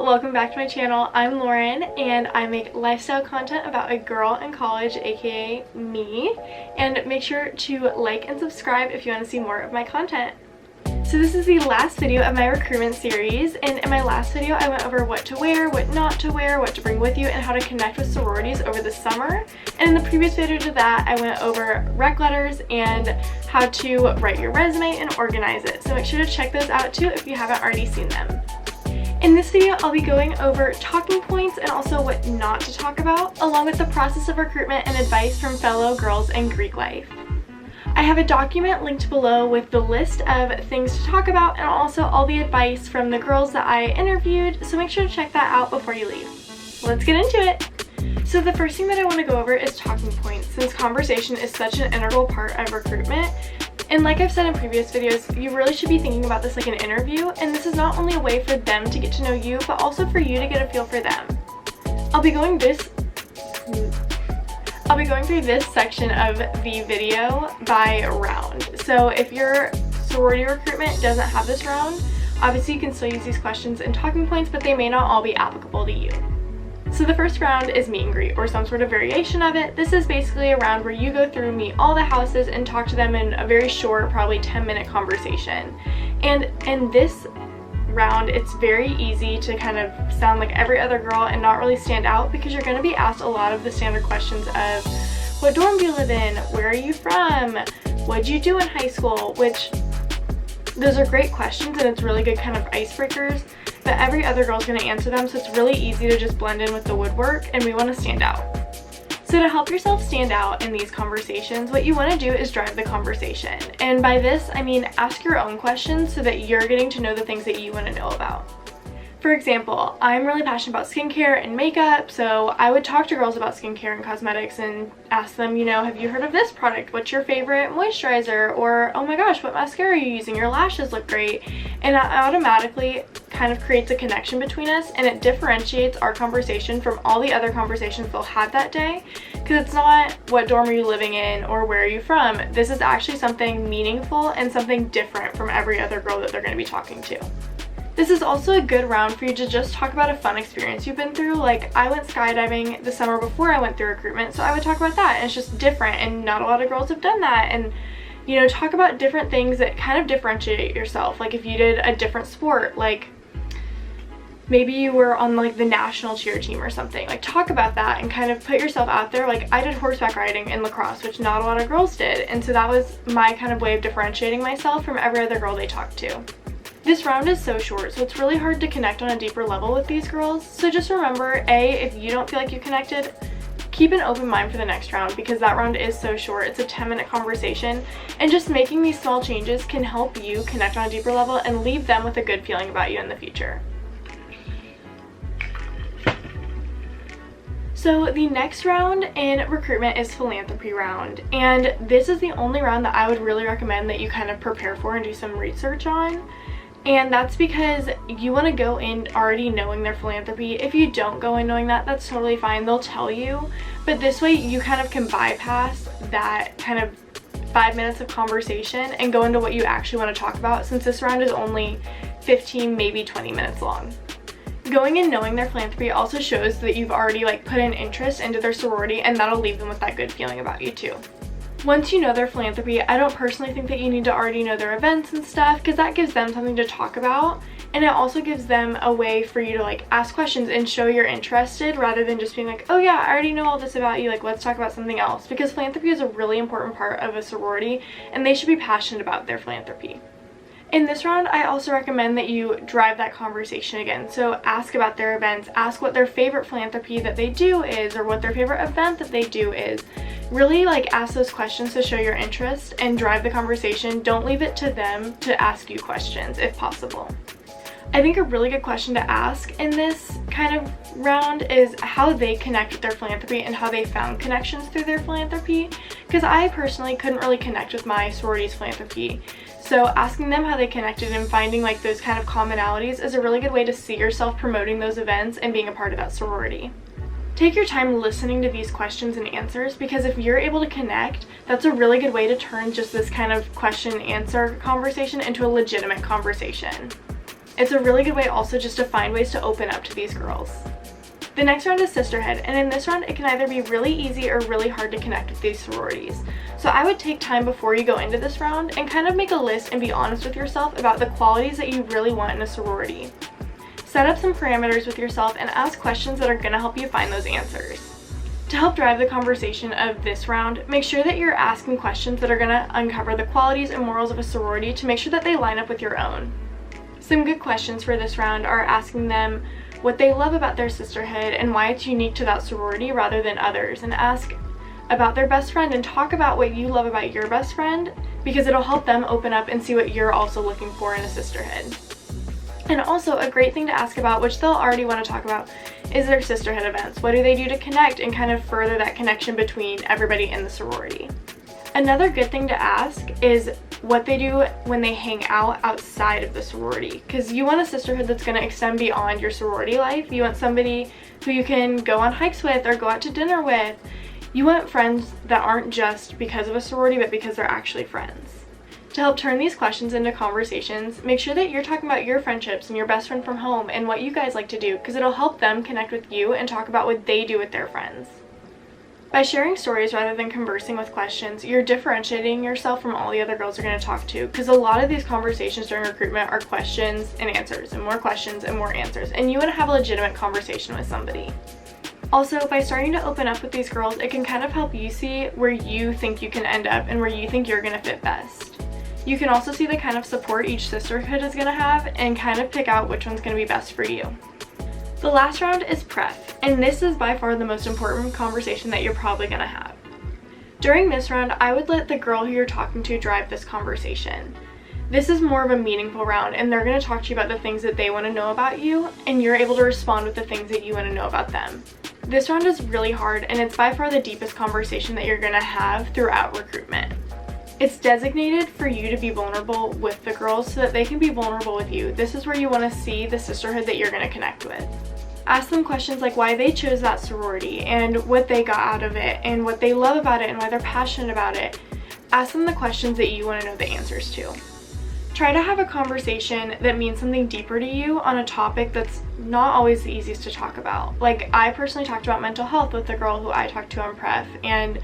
welcome back to my channel. I'm Lauren and I make lifestyle content about a girl in college, aka me, and make sure to like and subscribe if you want to see more of my content. So this is the last video of my recruitment series, and in my last video I went over what to wear, what not to wear, what to bring with you, and how to connect with sororities over the summer. And in the previous video to that I went over rec letters and how to write your resume and organize it. So make sure to check those out too if you haven't already seen them. In this video, I'll be going over talking points and also what not to talk about, along with the process of recruitment and advice from fellow girls in Greek life. I have a document linked below with the list of things to talk about and also all the advice from the girls that I interviewed, so make sure to check that out before you leave. Let's get into it! So the first thing that I want to go over is talking points, since conversation is such an integral part of recruitment. And like I've said in previous videos, you really should be thinking about this like an interview, and this is not only a way for them to get to know you, but also for you to get a feel for them. I'll be going through this section of the video by round. So if your sorority recruitment doesn't have this round, obviously you can still use these questions and talking points, but they may not all be applicable to you. So the first round is meet and greet, or some sort of variation of it. This is basically a round where you go through, meet all the houses, and talk to them in a very short, probably 10-minute conversation. And in this round, it's very easy to kind of sound like every other girl and not really stand out, because you're going to be asked a lot of the standard questions of what dorm do you live in, where are you from, what did you do in high school, which those are great questions and it's really good kind of icebreakers. But every other girl's going to answer them, so it's really easy to just blend in with the woodwork, and we want to stand out. So to help yourself stand out in these conversations, what you want to do is drive the conversation. And by this, I mean ask your own questions so that you're getting to know the things that you want to know about. For example, I'm really passionate about skincare and makeup, so I would talk to girls about skincare and cosmetics and ask them, you know, have you heard of this product? What's your favorite moisturizer? Or, oh my gosh, what mascara are you using? Your lashes look great. And that automatically kind of creates a connection between us, and it differentiates our conversation from all the other conversations they'll have that day, because it's not what dorm are you living in or where are you from. This is actually something meaningful and something different from every other girl that they're going to be talking to. This is also a good round for you to just talk about a fun experience you've been through. Like, I went skydiving the summer before I went through recruitment, so I would talk about that, and it's just different, and not a lot of girls have done that. And you know, talk about different things that kind of differentiate yourself. Like if you did a different sport, like maybe you were on like the national cheer team or something, like talk about that and kind of put yourself out there. Like I did horseback riding in lacrosse, which not a lot of girls did, and so that was my kind of way of differentiating myself from every other girl they talked to. This round is so short, so it's really hard to connect on a deeper level with these girls. So just remember, if you don't feel like you connected, keep an open mind for the next round, because that round is so short. It's a 10-minute conversation, and just making these small changes can help you connect on a deeper level and leave them with a good feeling about you in the future. So the next round in recruitment is philanthropy round, and this is the only round that I would really recommend that you kind of prepare for and do some research on. And that's because you want to go in already knowing their philanthropy. If you don't go in knowing that, that's totally fine. They'll tell you. But this way you kind of can bypass that kind of 5 minutes of conversation and go into what you actually want to talk about, since this round is only 15, maybe 20 minutes long. Going in knowing their philanthropy also shows that you've already like put an interest into their sorority, and that'll leave them with that good feeling about you too. Once you know their philanthropy, I don't personally think that you need to already know their events and stuff, because that gives them something to talk about, and it also gives them a way for you to like ask questions and show you're interested, rather than just being like, oh yeah, I already know all this about you, like let's talk about something else, because philanthropy is a really important part of a sorority and they should be passionate about their philanthropy. In this round, I also recommend that you drive that conversation again. So ask about their events, ask what their favorite philanthropy that they do is, or what their favorite event that they do is. Really like ask those questions to show your interest and drive the conversation. Don't leave it to them to ask you questions if possible. I think a really good question to ask in this kind of round is how they connect with their philanthropy and how they found connections through their philanthropy, because I personally couldn't really connect with my sorority's philanthropy. So asking them how they connected and finding like those kind of commonalities is a really good way to see yourself promoting those events and being a part of that sorority. Take your time listening to these questions and answers, because if you're able to connect, that's a really good way to turn just this kind of question and answer conversation into a legitimate conversation. It's a really good way also just to find ways to open up to these girls. The next round is sisterhood, and in this round it can either be really easy or really hard to connect with these sororities. So I would take time before you go into this round and kind of make a list and be honest with yourself about the qualities that you really want in a sorority. Set up some parameters with yourself and ask questions that are going to help you find those answers. To help drive the conversation of this round, make sure that you're asking questions that are going to uncover the qualities and morals of a sorority to make sure that they line up with your own. Some good questions for this round are asking them what they love about their sisterhood and why it's unique to that sorority rather than others, and ask about their best friend and talk about what you love about your best friend, because it'll help them open up and see what you're also looking for in a sisterhood. And also a great thing to ask about, which they'll already want to talk about, is their sisterhood events. What do they do to connect and kind of further that connection between everybody in the sorority? Another good thing to ask is what they do when they hang out outside of the sorority, because you want a sisterhood that's going to extend beyond your sorority life. You want somebody who you can go on hikes with or go out to dinner with. You want friends that aren't just because of a sorority, but because they're actually friends. To help turn these questions into conversations, make sure that you're talking about your friendships and your best friend from home and what you guys like to do, because it'll help them connect with you and talk about what they do with their friends. By sharing stories rather than conversing with questions, you're differentiating yourself from all the other girls you're going to talk to, because a lot of these conversations during recruitment are questions and answers, and more questions and more answers, and you want to have a legitimate conversation with somebody. Also, by starting to open up with these girls, it can kind of help you see where you think you can end up and where you think you're going to fit best. You can also see the kind of support each sisterhood is going to have and kind of pick out which one's going to be best for you. The last round is prep, and this is by far the most important conversation that you're probably going to have. During this round, I would let the girl who you're talking to drive this conversation. This is more of a meaningful round, and they're going to talk to you about the things that they want to know about you, and you're able to respond with the things that you want to know about them. This round is really hard, and it's by far the deepest conversation that you're going to have throughout recruitment. It's designated for you to be vulnerable with the girls so that they can be vulnerable with you. This is where you want to see the sisterhood that you're going to connect with. Ask them questions like why they chose that sorority and what they got out of it and what they love about it and why they're passionate about it. Ask them the questions that you want to know the answers to. Try to have a conversation that means something deeper to you on a topic that's not always the easiest to talk about. Like, I personally talked about mental health with the girl who I talked to on Pref, and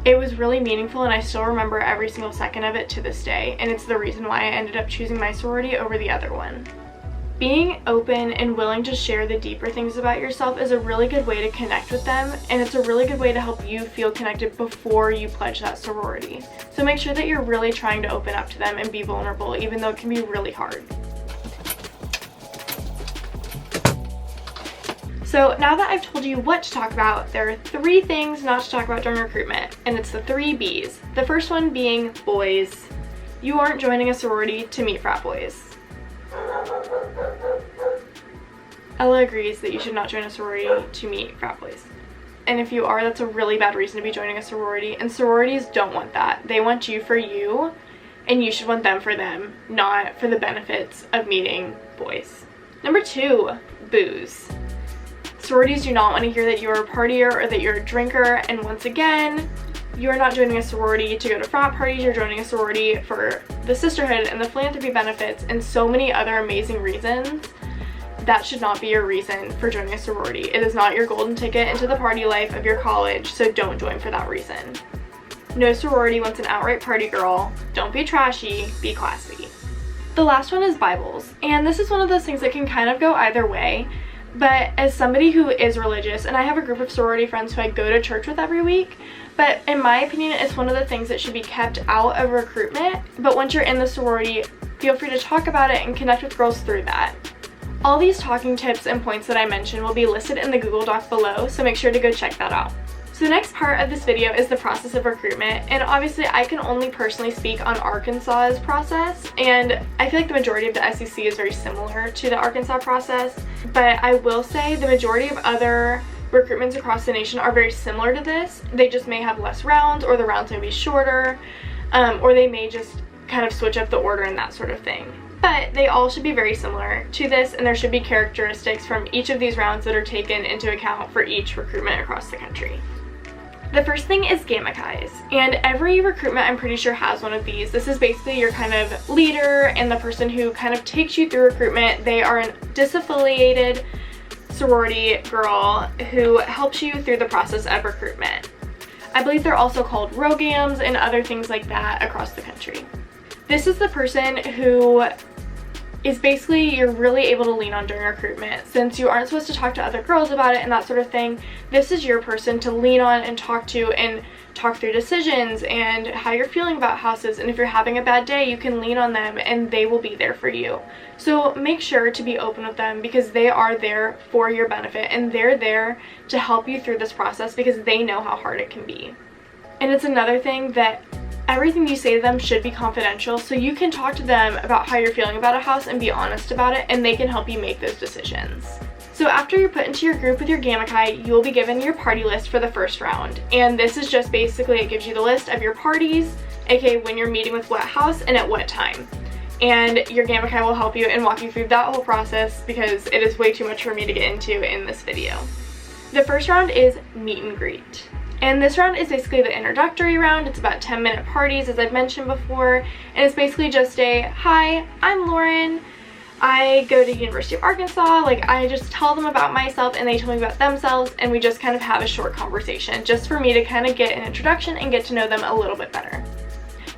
it was really meaningful, and I still remember every single second of it to this day, and it's the reason why I ended up choosing my sorority over the other one. Being open and willing to share the deeper things about yourself is a really good way to connect with them, and it's a really good way to help you feel connected before you pledge that sorority. So make sure that you're really trying to open up to them and be vulnerable, even though it can be really hard. So now that I've told you what to talk about, there are 3 things not to talk about during recruitment, and it's the 3 B's. The first one being boys. You aren't joining a sorority to meet frat boys. Ella agrees that you should not join a sorority to meet frat boys. And if you are, that's a really bad reason to be joining a sorority, and sororities don't want that. They want you for you, and you should want them for them, not for the benefits of meeting boys. Number 2, booze. Sororities do not want to hear that you're a partier or that you're a drinker, and once again, you're not joining a sorority to go to frat parties. You're joining a sorority for the sisterhood and the philanthropy benefits and so many other amazing reasons. That should not be your reason for joining a sorority. It is not your golden ticket into the party life of your college, so don't join for that reason. No sorority wants an outright party girl. Don't be trashy, be classy. The last one is Bibles, and this is one of those things that can kind of go either way. But as somebody who is religious, and I have a group of sorority friends who I go to church with every week, but in my opinion, it's one of the things that should be kept out of recruitment. But once you're in the sorority, feel free to talk about it and connect with girls through that. All these talking tips and points that I mentioned will be listed in the Google Doc below, so make sure to go check that out. So the next part of this video is the process of recruitment, and obviously I can only personally speak on Arkansas's process, and I feel like the majority of the SEC is very similar to the Arkansas process, but I will say the majority of other recruitments across the nation are very similar to this. They just may have less rounds, or the rounds may be shorter, or they may just kind of switch up the order and that sort of thing. But they all should be very similar to this, and there should be characteristics from each of these rounds that are taken into account for each recruitment across the country. The first thing is Gamma-Kais, and every recruitment I'm pretty sure has one of these. This is basically your kind of leader and the person who kind of takes you through recruitment. They are a disaffiliated sorority girl who helps you through the process of recruitment. I believe they're also called Rogams and other things like that across the country. This is the person who is basically you're really able to lean on during recruitment. Since you aren't supposed to talk to other girls about it and that sort of thing, this is your person to lean on and talk to and talk through decisions and how you're feeling about houses. And if you're having a bad day, you can lean on them and they will be there for you. So make sure to be open with them because they are there for your benefit and they're there to help you through this process because they know how hard it can be. And it's another thing that everything you say to them should be confidential, so you can talk to them about how you're feeling about a house and be honest about it, and they can help you make those decisions. So after you're put into your group with your Gamma-Kai, you will be given your party list for the first round. And this is just basically, it gives you the list of your parties, aka when you're meeting with what house and at what time. And your Gamma-Kai will help you and walk you through that whole process because it is way too much for me to get into in this video. The first round is meet and greet. And this round is basically the introductory round. It's about 10-minute parties, as I've mentioned before. And it's basically just a, hi, I'm Loren. I go to University of Arkansas. Like, I just tell them about myself and they tell me about themselves. And we just kind of have a short conversation just for me to kind of get an introduction and get to know them a little bit better.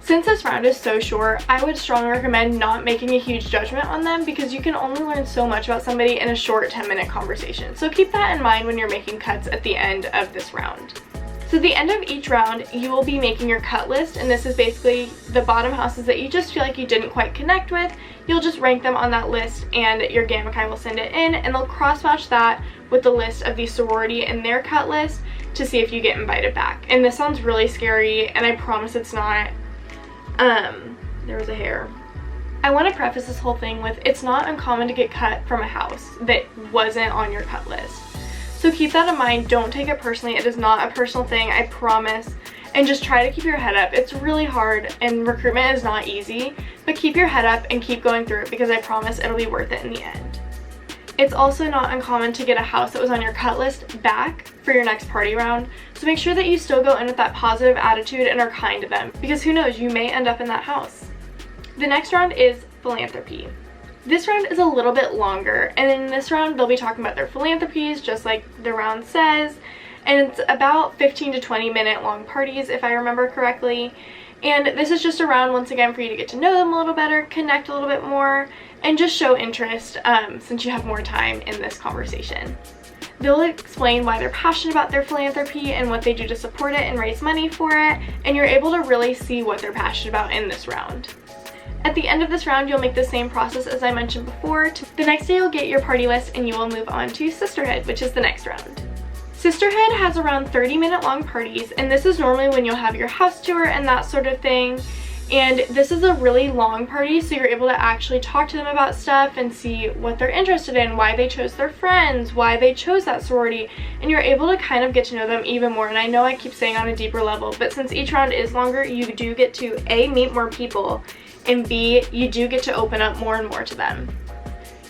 Since this round is so short, I would strongly recommend not making a huge judgment on them because you can only learn so much about somebody in a short 10-minute conversation. So keep that in mind when you're making cuts at the end of this round. So at the end of each round, you will be making your cut list, and this is basically the bottom houses that you just feel like you didn't quite connect with. You'll just rank them on that list, and your Gamma-Kai will send it in, and they'll cross-match that with the list of the sorority in their cut list to see if you get invited back. And this sounds really scary, and I promise it's not. There was a hair. I want to preface this whole thing with it's not uncommon to get cut from a house that wasn't on your cut list. So keep that in mind. Don't take it personally. It is not a personal thing, I promise. And just try to keep your head up. It's really hard and recruitment is not easy, but keep your head up and keep going through it because I promise it'll be worth it in the end. It's also not uncommon to get a house that was on your cut list back for your next party round. So make sure that you still go in with that positive attitude and are kind to them because who knows, you may end up in that house. The next round is philanthropy. This round is a little bit longer, and in this round they'll be talking about their philanthropies just like the round says, and it's about 15 to 20 minute long parties if I remember correctly. And this is just a round once again for you to get to know them a little better, connect a little bit more, and just show interest since you have more time in this conversation. They'll explain why they're passionate about their philanthropy and what they do to support it and raise money for it, and you're able to really see what they're passionate about in this round. At the end of this round, you'll make the same process as I mentioned before. The next day, you'll get your party list and you will move on to Sisterhood, which is the next round. Sisterhood has around 30-minute long parties, and this is normally when you'll have your house tour and that sort of thing. And this is a really long party, so you're able to actually talk to them about stuff and see what they're interested in, why they chose their friends, why they chose that sorority, and you're able to kind of get to know them even more. And I know I keep saying on a deeper level, but since each round is longer, you do get to A, meet more people, and B, you do get to open up more and more to them.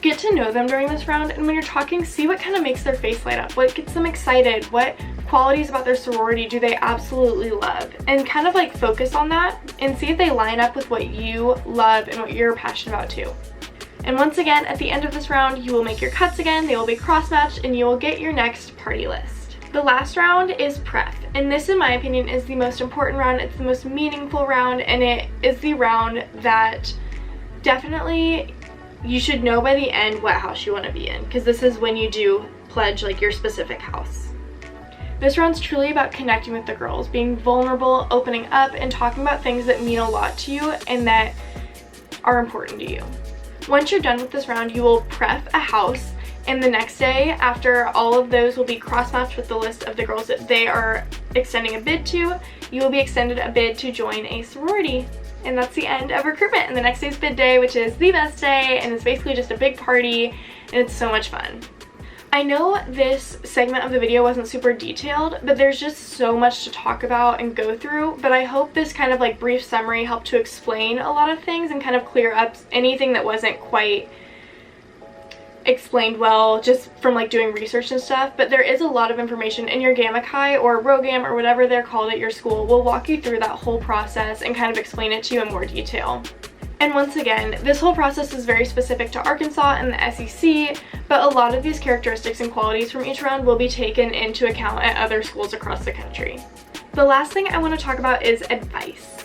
Get to know them during this round, and when you're talking, see what kind of makes their face light up, what gets them excited, what qualities about their sorority do they absolutely love, and kind of like focus on that and see if they line up with what you love and what you're passionate about too. And once again, at the end of this round, you will make your cuts again, they will be cross-matched, and you will get your next party list. The last round is prep, and this in my opinion is the most important round. It's the most meaningful round, and it is the round that definitely you should know by the end what house you want to be in, because this is when you do pledge like your specific house. This round's truly about connecting with the girls, being vulnerable, opening up, and talking about things that mean a lot to you and that are important to you. Once you're done with this round, you will prep a house, and the next day after all of those will be cross-matched with the list of the girls that they are extending a bid to, you will be extended a bid to join a sorority. And that's the end of recruitment. And the next day's bid day, which is the best day, and it's basically just a big party, and it's so much fun. I know this segment of the video wasn't super detailed, but there's just so much to talk about and go through, but I hope this kind of like brief summary helped to explain a lot of things and kind of clear up anything that wasn't quite explained well just from like doing research and stuff, but there is a lot of information, and your Gamakai or Rogam or whatever they're called at your school will walk you through that whole process and kind of explain it to you in more detail. And once again, this whole process is very specific to Arkansas and the SEC, but a lot of these characteristics and qualities from each round will be taken into account at other schools across the country. The last thing I want to talk about is advice.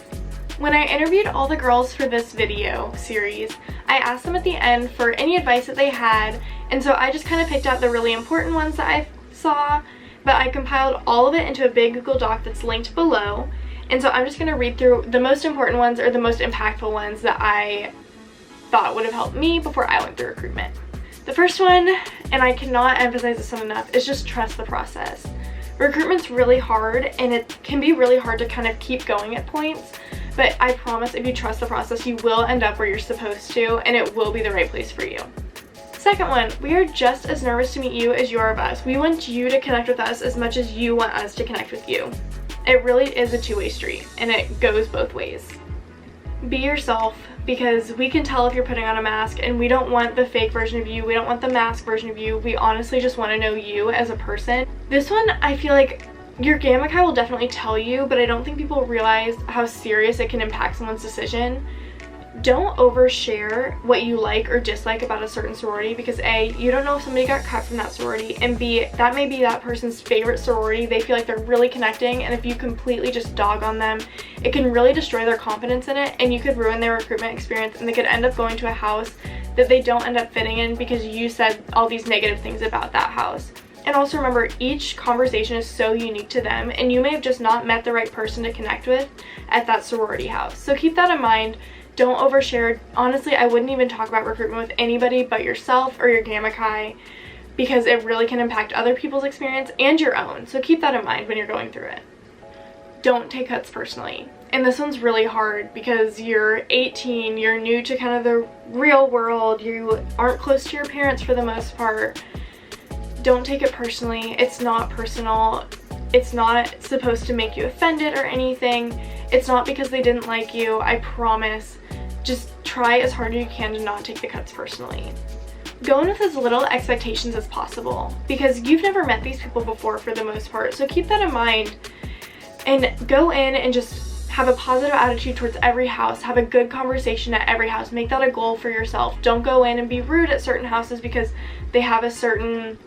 When I interviewed all the girls for this video series, I asked them at the end for any advice that they had, and so I just kind of picked out the really important ones that I saw, but I compiled all of it into a big Google Doc that's linked below, and so I'm just going to read through the most important ones or the most impactful ones that I thought would have helped me before I went through recruitment. The first one, and I cannot emphasize this enough, is just trust the process. Recruitment's really hard, and it can be really hard to kind of keep going at points, but I promise if you trust the process, you will end up where you're supposed to, and it will be the right place for you. Second one, we are just as nervous to meet you as you are of us. We want you to connect with us as much as you want us to connect with you. It really is a two-way street, and it goes both ways. Be yourself, because we can tell if you're putting on a mask, and we don't want the fake version of you. We don't want the mask version of you. We honestly just want to know you as a person. This one, I feel like your Gamakai will definitely tell you, but I don't think people realize how serious it can impact someone's decision. Don't overshare what you like or dislike about a certain sorority, because A, you don't know if somebody got cut from that sorority, and B, that may be that person's favorite sorority. They feel like they're really connecting, and if you completely just dog on them, it can really destroy their confidence in it, and you could ruin their recruitment experience, and they could end up going to a house that they don't end up fitting in because you said all these negative things about that house. And also remember, each conversation is so unique to them, and you may have just not met the right person to connect with at that sorority house. So keep that in mind. Don't overshare. Honestly, I wouldn't even talk about recruitment with anybody but yourself or your Gamakai, because it really can impact other people's experience and your own. So keep that in mind when you're going through it. Don't take cuts personally. And this one's really hard because you're 18, you're new to kind of the real world, you aren't close to your parents for the most part. Don't take it personally. It's not personal. It's not supposed to make you offended or anything. It's not because they didn't like you. I promise. Just try as hard as you can to not take the cuts personally. Go in with as little expectations as possible, because you've never met these people before for the most part. So keep that in mind and go in and just have a positive attitude towards every house. Have a good conversation at every house. Make that a goal for yourself. Don't go in and be rude at certain houses because they have a certain...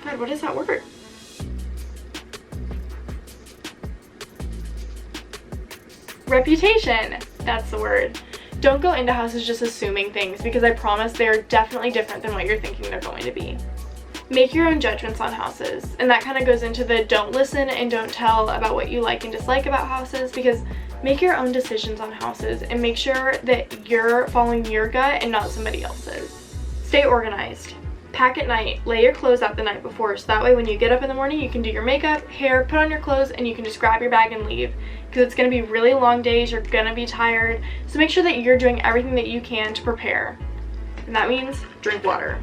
God, what is that word? Reputation. That's the word. Don't go into houses just assuming things, because I promise they're definitely different than what you're thinking they're going to be. Make your own judgments on houses, and that kind of goes into the don't listen and don't tell about what you like and dislike about houses, because make your own decisions on houses and make sure that you're following your gut and not somebody else's. Stay organized. Pack at night. Lay your clothes out the night before, so that way when you get up in the morning you can do your makeup, hair, put on your clothes, and you can just grab your bag and leave, because it's going to be really long days. You're going to be tired, so make sure that you're doing everything that you can to prepare, and that means drink water.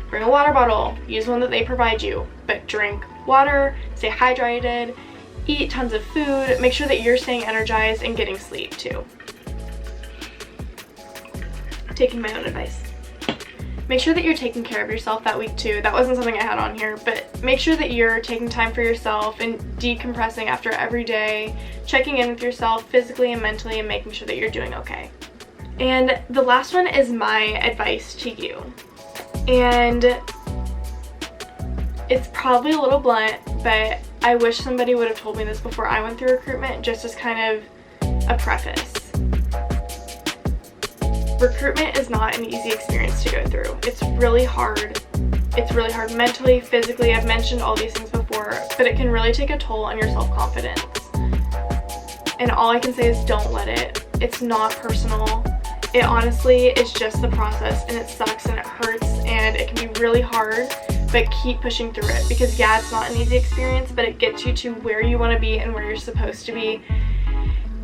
Bring a water bottle. Use one that they provide you, but drink water, stay hydrated, eat tons of food, make sure that you're staying energized and getting sleep too. Taking my own advice. Make sure that you're taking care of yourself that week too. That wasn't something I had on here, but make sure that you're taking time for yourself and decompressing after every day, checking in with yourself physically and mentally, and making sure that you're doing okay. And the last one is my advice to you. And it's probably a little blunt, but I wish somebody would have told me this before I went through recruitment, just as kind of a preface. Recruitment is not an easy experience to go through. It's really hard. It's really hard mentally, physically. I've mentioned all these things before, but it can really take a toll on your self-confidence. And all I can say is don't let it. It's not personal. It honestly is just the process, and it sucks and it hurts and it can be really hard, but keep pushing through it, because yeah, it's not an easy experience, but it gets you to where you want to be and where you're supposed to be.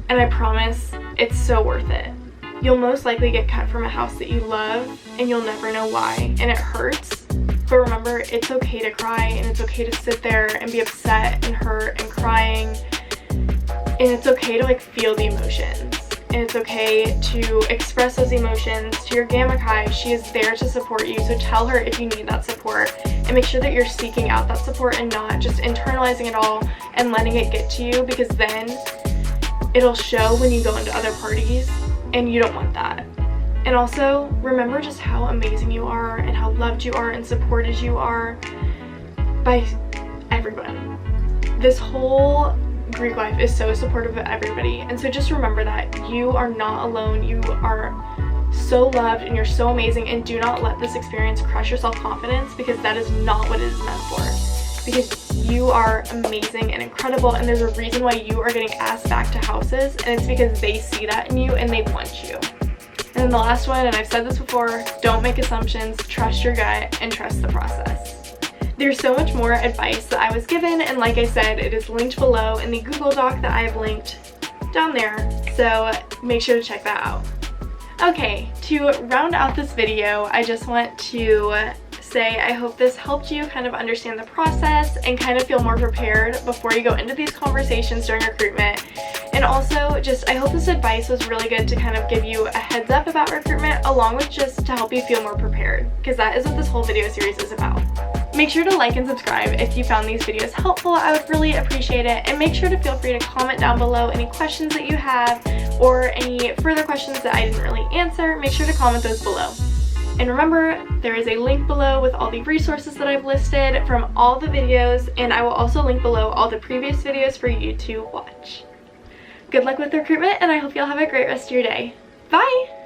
And I promise it's so worth it. You'll most likely get cut from a house that you love, and you'll never know why, and it hurts. But remember, it's okay to cry, and it's okay to sit there and be upset and hurt and crying, and it's okay to like feel the emotions. and it's okay to express those emotions to your Gamma Chi. She is there to support you, so tell her if you need that support, and make sure that you're seeking out that support and not just internalizing it all and letting it get to you, because then it'll show when you go into other parties, and you don't want that. And also, remember just how amazing you are and how loved you are and supported you are by everyone. This whole Greek life is so supportive of everybody, and so just remember that you are not alone. You are so loved and you're so amazing, and do not let this experience crush your self-confidence, because that is not what it is meant for. Because you are amazing and incredible, and there's a reason why you are getting asked back to houses, and it's because they see that in you and they want you. And then the last one, and I've said this before, don't make assumptions, trust your gut, and trust the process. There's so much more advice that I was given, and like I said, it is linked below in the Google Doc that I have linked down there, so make sure to check that out. Okay, to round out this video, I just want to say I hope this helped you kind of understand the process and kind of feel more prepared before you go into these conversations during recruitment. And also, just I hope this advice was really good to kind of give you a heads up about recruitment, along with just to help you feel more prepared, because that is what this whole video series is about. Make sure to like and subscribe if you found these videos helpful. I would really appreciate it. And make sure to feel free to comment down below any questions that you have or any further questions that I didn't really answer. Make sure to comment those below. And remember, there is a link below with all the resources that I've listed from all the videos, and I will also link below all the previous videos for you to watch. Good luck with recruitment, and I hope you'll have a great rest of your day. Bye!